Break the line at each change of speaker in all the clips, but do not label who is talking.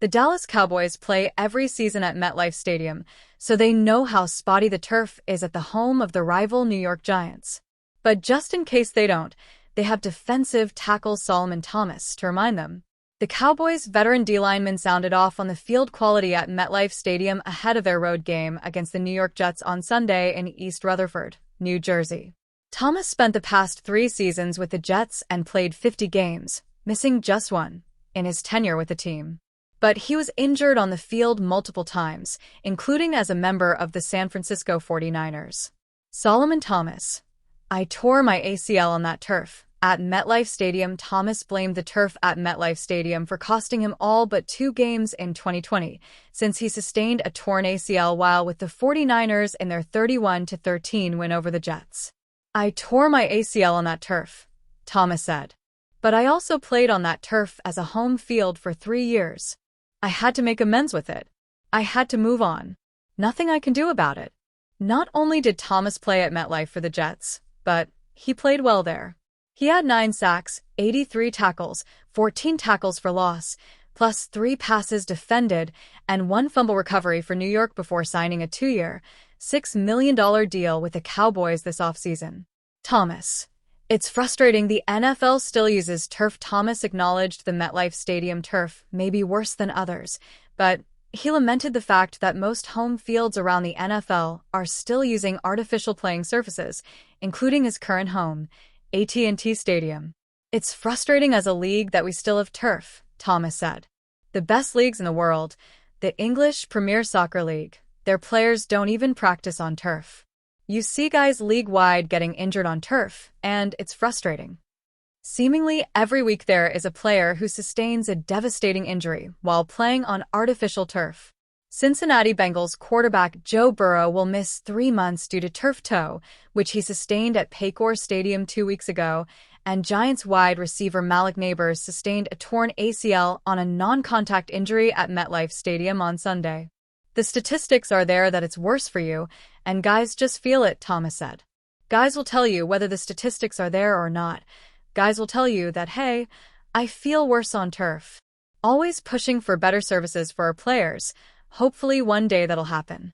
The Dallas Cowboys play every season at MetLife Stadium, so they know how spotty the turf is at the home of the rival New York Giants. But just in case they don't, they have defensive tackle Solomon Thomas to remind them. The Cowboys' veteran D-lineman sounded off on the field quality at MetLife Stadium ahead of their road game against the New York Jets on Sunday in East Rutherford, New Jersey. Thomas spent the past 3 seasons with the Jets and played 50 games, missing just one, in his tenure with the team. But he was injured on the field multiple times, including as a member of the San Francisco 49ers. Solomon Thomas: "I tore my ACL on that turf." At MetLife Stadium, Thomas blamed the turf at MetLife Stadium for costing him all but 2 games in 2020, since he sustained a torn ACL while with the 49ers in their 31-13 win over the Jets. "I tore my ACL on that turf," Thomas said. "But I also played on that turf as a home field for 3 years. I had to make amends with it. I had to move on. Nothing I can do about it." Not only did Thomas play at MetLife for the Jets, but he played well there. He had 9 sacks, 83 tackles, 14 tackles for loss, plus 3 passes defended and 1 fumble recovery for New York before signing a 2-year, $6 million deal with the Cowboys this offseason. Thomas: "It's frustrating the NFL still uses turf." Thomas acknowledged the MetLife Stadium turf may be worse than others, but he lamented the fact that most home fields around the NFL are still using artificial playing surfaces, including his current home, AT&T Stadium. "It's frustrating as a league that we still have turf," Thomas said. "The best leagues in the world, the English Premier Soccer League, their players don't even practice on turf. You see guys league-wide getting injured on turf, and it's frustrating." Seemingly every week there is a player who sustains a devastating injury while playing on artificial turf. Cincinnati Bengals quarterback Joe Burrow will miss 3 months due to turf toe, which he sustained at Paycor Stadium 2 weeks ago, and Giants wide receiver Malik Nabers sustained a torn ACL on a non-contact injury at MetLife Stadium on Sunday. "The statistics are there that it's worse for you, and guys just feel it," Thomas said. "Guys will tell you whether the statistics are there or not. Guys will tell you that, hey, I feel worse on turf." Always pushing for better services for our players. Hopefully one day that'll happen.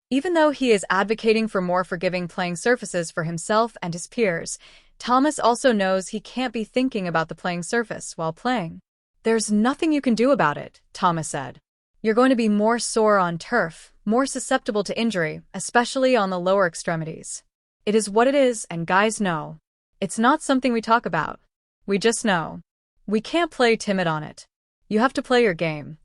Even though he is advocating for more forgiving playing surfaces for himself and his peers, Thomas also knows he can't be thinking about the playing surface while playing. "There's nothing you can do about it," Thomas said. "You're going to be more sore on turf, more susceptible to injury, especially on the lower extremities. It is what it is, and guys know. It's not something we talk about. We just know. We can't play timid on it. You have to play your game."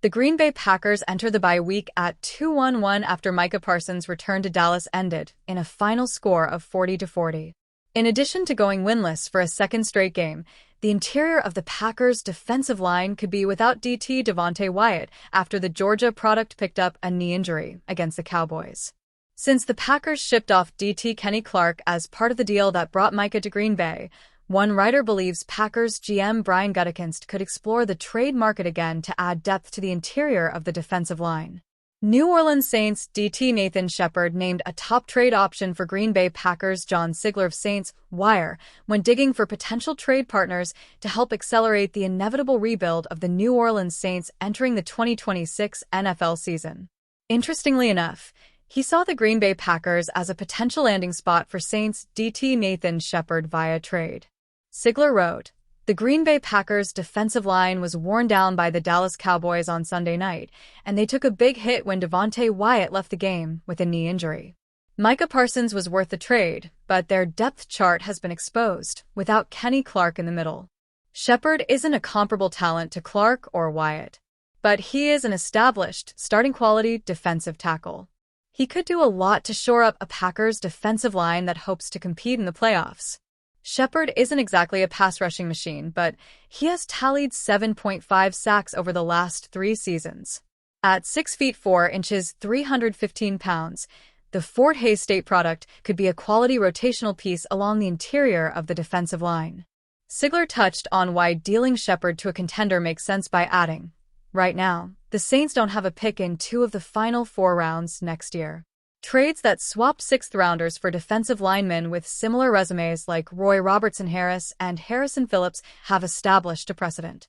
The Green Bay Packers enter the bye week at 2-1 after Micah Parsons' return to Dallas ended in a final score of 40-40. In addition to going winless for a second straight game, the interior of the Packers' defensive line could be without DT Devontae Wyatt after the Georgia product picked up a knee injury against the Cowboys. Since the Packers shipped off DT Kenny Clark as part of the deal that brought Micah to Green Bay, one writer believes Packers GM Brian Gutekunst could explore the trade market again to add depth to the interior of the defensive line. New Orleans Saints DT Nathan Shepard named a top trade option for Green Bay Packers John Sigler of Saints Wire when digging for potential trade partners to help accelerate the inevitable rebuild of the New Orleans Saints entering the 2026 NFL season. Interestingly enough, he saw the Green Bay Packers as a potential landing spot for Saints DT Nathan Shepard via trade. Sigler wrote, "The Green Bay Packers' defensive line was worn down by the Dallas Cowboys on Sunday night, and they took a big hit when Devontae Wyatt left the game with a knee injury. Micah Parsons was worth the trade, but their depth chart has been exposed, without Kenny Clark in the middle. Shepard isn't a comparable talent to Clark or Wyatt, but he is an established, starting quality defensive tackle. He could do a lot to shore up a Packers defensive line that hopes to compete in the playoffs. Shepard isn't exactly a pass-rushing machine, but he has tallied 7.5 sacks over the last 3 seasons. At 6 feet 4 inches, 315 pounds, the Fort Hays State product could be a quality rotational piece along the interior of the defensive line." Sigler touched on why dealing Shepard to a contender makes sense by adding, "Right now, the Saints don't have a pick in 2 of the final 4 rounds next year. Trades that swapped 6th-rounders for defensive linemen with similar resumes like Roy Robertson Harris and Harrison Phillips have established a precedent."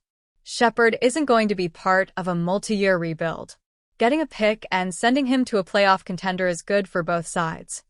Shepard isn't going to be part of a multi-year rebuild. Getting a pick and sending him to a playoff contender is good for both sides.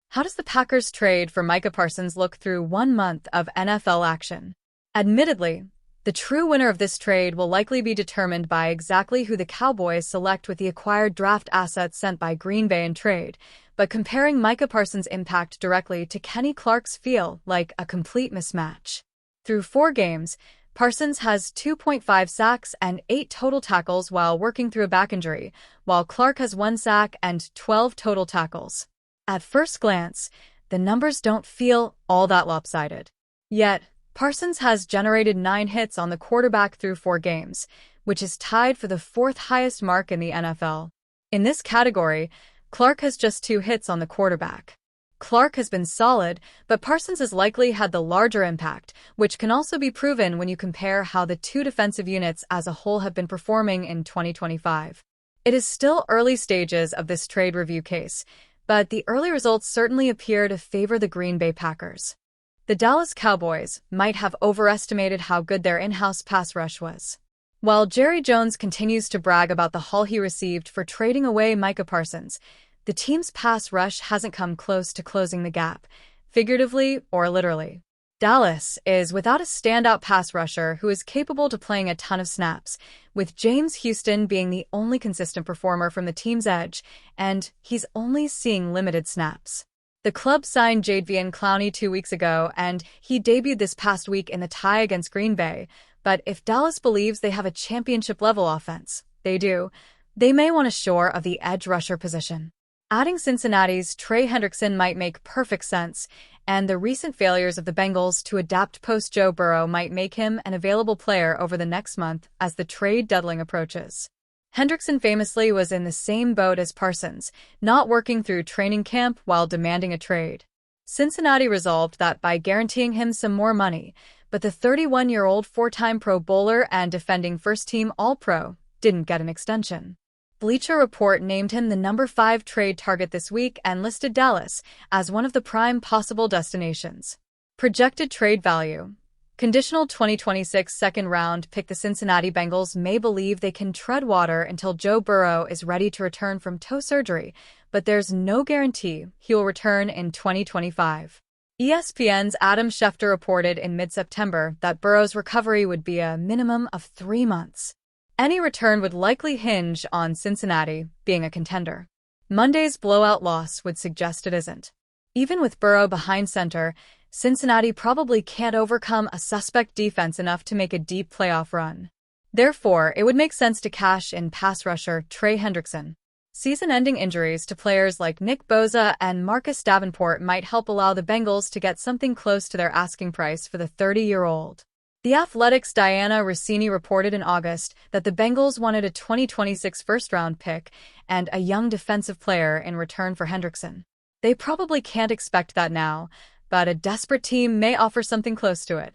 How does the Packers trade for Micah Parsons look through 1 month of NFL action? Admittedly, the true winner of this trade will likely be determined by exactly who the Cowboys select with the acquired draft assets sent by Green Bay in trade, but comparing Micah Parsons' impact directly to Kenny Clark's feel like a complete mismatch. Through 4 games, Parsons has 2.5 sacks and 8 total tackles while working through a back injury, while Clark has 1 sack and 12 total tackles. At first glance, the numbers don't feel all that lopsided. Yet, Parsons has generated 9 hits on the quarterback through 4 games, which is tied for the 4th highest mark in the NFL. In this category, Clark has just 2 hits on the quarterback. Clark has been solid, but Parsons has likely had the larger impact, which can also be proven when you compare how the 2 defensive units as a whole have been performing in 2025. It is still early stages of this trade review case, but the early results certainly appear to favor the Green Bay Packers. The Dallas Cowboys might have overestimated how good their in-house pass rush was. While Jerry Jones continues to brag about the haul he received for trading away Micah Parsons, the team's pass rush hasn't come close to closing the gap, figuratively or literally. Dallas is without a standout pass rusher who is capable of playing a ton of snaps, with James Houston being the only consistent performer from the team's edge, and he's only seeing limited snaps. The club signed Jadeveon Clowney 2 weeks ago, and he debuted this past week in the tie against Green Bay. But if Dallas believes they have a championship-level offense, they do, they may want to shore of the edge rusher position. Adding Cincinnati's Trey Hendrickson might make perfect sense, and the recent failures of the Bengals to adapt post-Joe Burrow might make him an available player over the next month as the trade deadline approaches. Hendrickson famously was in the same boat as Parsons, not working through training camp while demanding a trade. Cincinnati resolved that by guaranteeing him some more money, but the 31-year-old 4-time Pro Bowler and defending first-team All-Pro didn't get an extension. Bleacher Report named him the number 5 trade target this week and listed Dallas as one of the prime possible destinations. Projected trade value. Conditional 2026 second-round pick. The Cincinnati Bengals may believe they can tread water until Joe Burrow is ready to return from toe surgery, but there's no guarantee he'll return in 2025. ESPN's Adam Schefter reported in mid-September that Burrow's recovery would be a minimum of 3 months. Any return would likely hinge on Cincinnati being a contender. Monday's blowout loss would suggest it isn't. Even with Burrow behind center, Cincinnati probably can't overcome a suspect defense enough to make a deep playoff run. Therefore, it would make sense to cash in pass rusher Trey Hendrickson. Season-ending injuries to players like Nick Bosa and Marcus Davenport might help allow the Bengals to get something close to their asking price for the 30-year-old. The Athletic's Diana Rossini reported in August that the Bengals wanted a 2026 first-round pick and a young defensive player in return for Hendrickson. They probably can't expect that now, but a desperate team may offer something close to it.